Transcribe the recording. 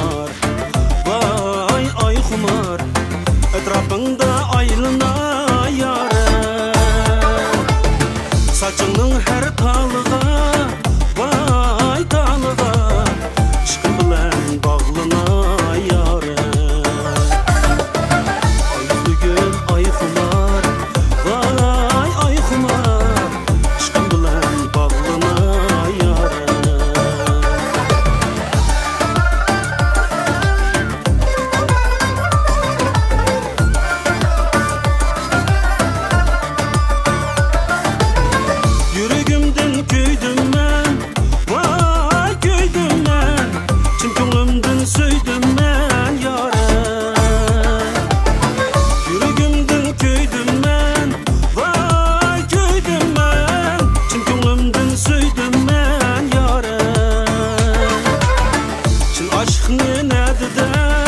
xumar. Vay ay xumar, etrafında aylana yare. Saçının her talığa, vay talığa, aşkın bilen bağlana yare. Ay bugün ay xumar, vay ay xumar, aşkın bilen bağlana yare. Yüreğimden köydüm ben, vay köydüm ben, çin ko'nglimdan söydüm ben yare. Yüreğimden köydüm ben, vay köydüm ben, çin ko'nglimdan söydüm ben yare. Çin aşk ne dedi de